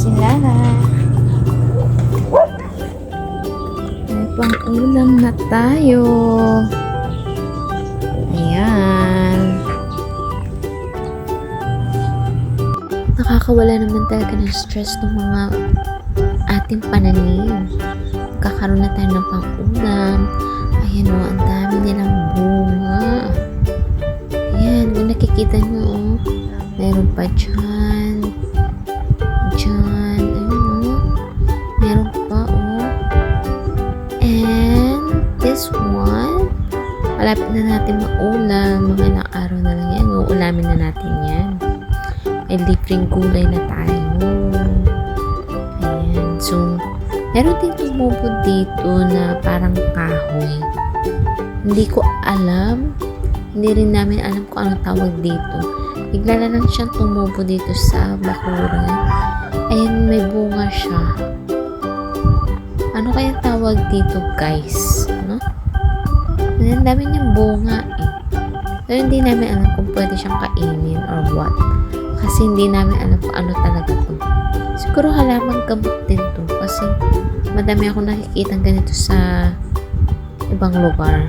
sila. May pang-ulam na tayo. Ayan. Nakakawala naman talaga ng stress ng mga ating pananim. Kakaroon na tayo ng pang-ulam. Ayan o, ang dami nilang bunga. Ayan, kung nakikita nyo o, meron pa dyan. Dyan, ayun o. Meron pa o. And this one, malapit na natin maulam. Mga ilang araw na lang yan. Uulamin na natin yan. May libreng gulay na tayo. Ayan, so, meron din tumubo dito na parang kahoy. Hindi ko alam. Hindi rin namin alam kung anong tawag dito. Bigla na lang siyang tumubo dito sa bakuran. Ayan, may bunga siya. Ano kaya tawag dito, guys? Ano? Ang dami niyang bunga eh. Pero hindi namin alam kung pwede siyang kainin or what. Kasi hindi namin alam kung ano talaga to. Siguro halaman gamot din to. Kasi madami ako nakikita ganito sa ibang lugar.